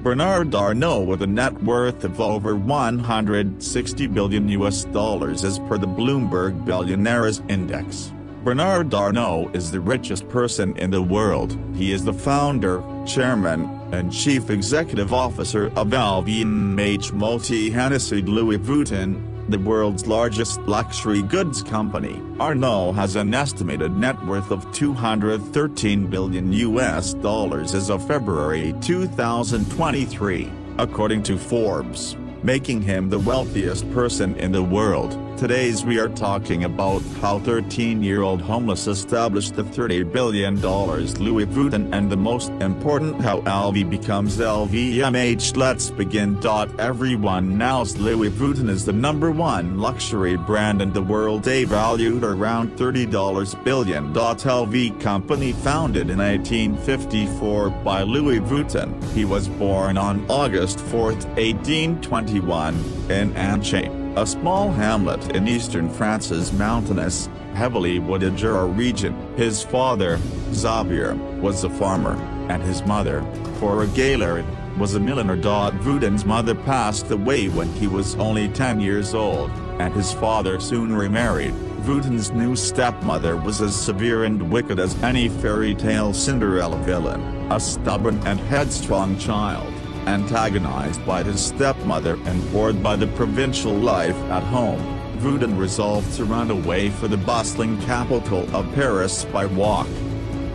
Bernard Arnault with a net worth of over $160 billion as per the Bloomberg Billionaires Index. Bernard Arnault is the richest person in the world. He is the founder, chairman, and chief executive officer of LVMH multi-Hennessy Louis Vuitton, the world's largest luxury goods company. Arnault has an estimated net worth of $213 billion as of February 2023, according to Forbes, making him the wealthiest person in the world. Today we are talking about how 13-year-old homeless established the $30 billion Louis Vuitton, and the most important, how LV becomes LVMH. Let's begin. Everyone knows Louis Vuitton is the #1 luxury brand in the world, valued around $30 billion. LV company founded in 1854 by Louis Vuitton. He was born on August 4, 1821, in Untold, a small hamlet in eastern France's mountainous, heavily wooded Jura region. His father, Xavier, was a farmer, and his mother, Cora Gaillard, was a milliner. Vuitton's mother passed away when he was only 10 years old, and his father soon remarried. Vuitton's new stepmother was as severe and wicked as any fairy tale Cinderella villain, a stubborn and headstrong child, antagonized by his stepmother and bored by the provincial life at home. Vuitton resolved to run away for the bustling capital of Paris by walk.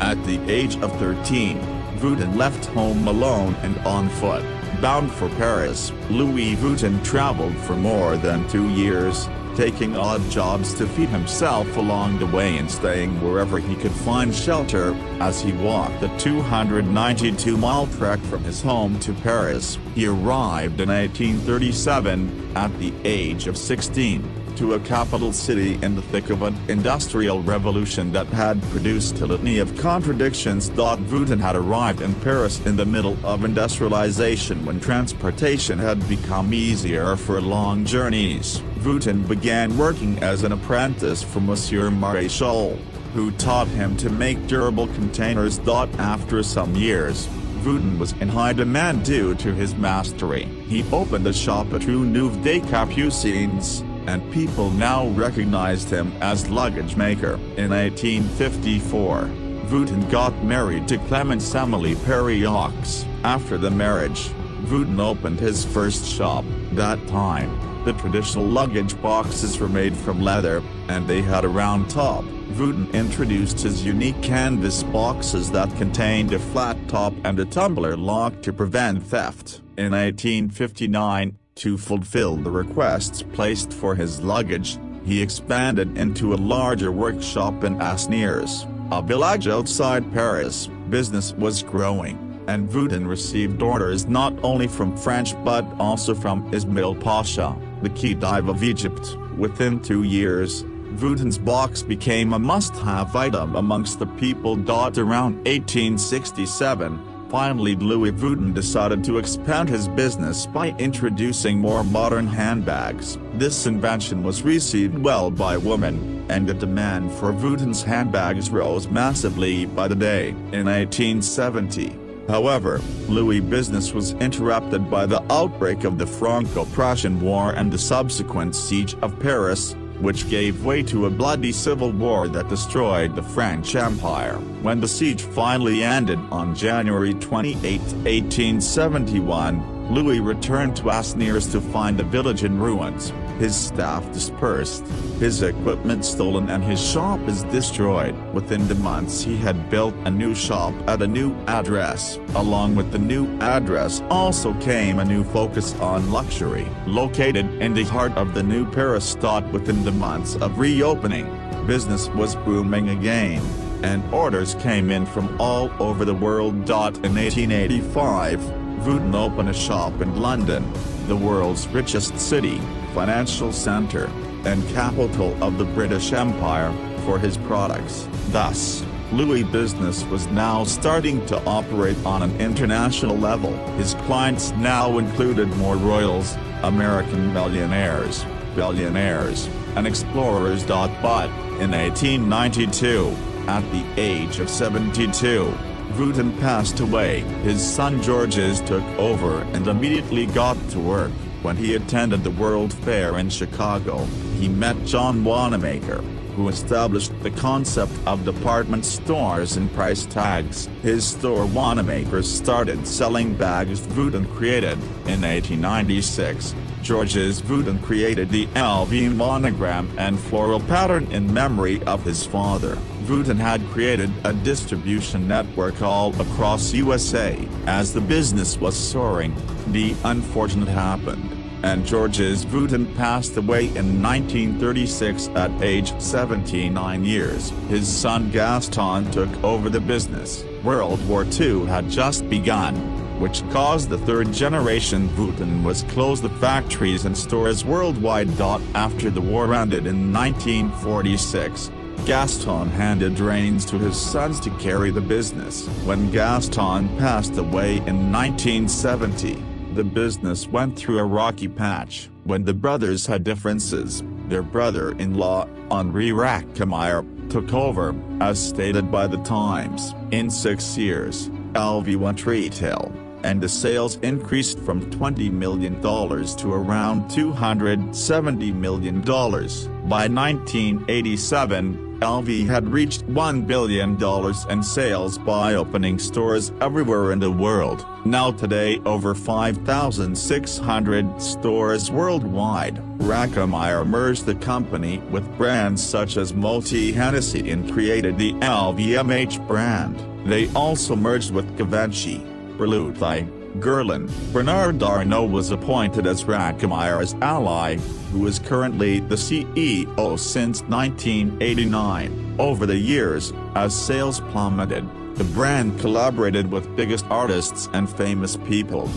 At the age of 13, Vuitton left home alone and on foot, bound for Paris. Louis Vuitton traveled for more than 2 years, taking odd jobs to feed himself along the way and staying wherever he could find shelter. As he walked the 292-mile trek from his home to Paris, he arrived in 1837, at the age of 16, to a capital city in the thick of an industrial revolution that had produced a litany of contradictions. Vuitton had arrived in Paris in the middle of industrialization, when transportation had become easier for long journeys. Vuitton began working as an apprentice for Monsieur Maréchal, who taught him to make durable containers. After some years, Vuitton was in high demand due to his mastery. He opened a shop at Rue Neuve des Capucines, and people now recognized him as luggage maker. In 1854, Vuitton got married to Clemence Emily Perriox. After the marriage, Vuitton opened his first shop. That time, the traditional luggage boxes were made from leather, and they had a round top. Vuitton introduced his unique canvas boxes that contained a flat top and a tumbler lock to prevent theft. In 1859, to fulfill the requests placed for his luggage, he expanded into a larger workshop in Asnières, a village outside Paris. Business was growing, and Vuitton received orders not only from French but also from Ismail Pasha, the Khedive of Egypt. Within 2 years, Vuitton's box became a must-have item amongst the people. Around 1867, finally Louis Vuitton decided to expand his business by introducing more modern handbags. This invention was received well by women, and the demand for Vuitton's handbags rose massively by the day. In 1870, however, Louis' business was interrupted by the outbreak of the Franco-Prussian War and the subsequent siege of Paris, which gave way to a bloody civil war that destroyed the French Empire. When the siege finally ended on January 28, 1871, Louis returned to Asnières to find the village in ruins, his staff dispersed, his equipment stolen, and his shop is destroyed. Within the months he had built a new shop at a new address. Along with the new address also came a new focus on luxury. Located in the heart of the new Paris. Within the months of reopening, business was booming again, and orders came in from all over the world. In 1885, Vuitton opened a shop in London, the world's richest city, financial center, and capital of the British Empire, for his products. Thus, Louis' business was now starting to operate on an international level. His clients now included more royals, American millionaires, billionaires, and explorers. But in 1892, at the age of 72, Vuitton passed away, his son Georges took over and immediately got to work. When he attended the World Fair in Chicago, he met John Wanamaker, who established the concept of department stores and price tags. His store Wanamaker started selling bags Vuitton created. In 1896, Georges Vuitton created the LV monogram and floral pattern in memory of his father. Vuitton had created a distribution network all across USA. As the business was soaring, the unfortunate happened, and Georges Vuitton passed away in 1936 at age 79 years. His son Gaston took over the business. World War II had just begun, which caused the third generation Vuitton was close the factories and stores worldwide. After the war ended in 1946, Gaston handed reins to his sons to carry the business. When Gaston passed away in 1970, the business went through a rocky patch. When the brothers had differences, their brother-in-law, Henri Racquemire, took over. As stated by the Times, in 6 years, LV went retail, and the sales increased from $20 million to around $270 million. By 1987, LV had reached $1 billion in sales by opening stores everywhere in the world. Now today over 5,600 stores worldwide. Racquemire merged the company with brands such as Moët Hennessy and created the LVMH brand. They also merged with Givenchy, Berluti, Guerlain. Bernard Arnault was appointed as Racquemire's ally, who is currently the CEO since 1989. Over the years, as sales plummeted, the brand collaborated with biggest artists and famous people.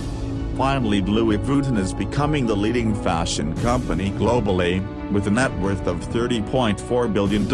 Finally, Louis Vuitton is becoming the leading fashion company globally, with a net worth of $30.4 billion.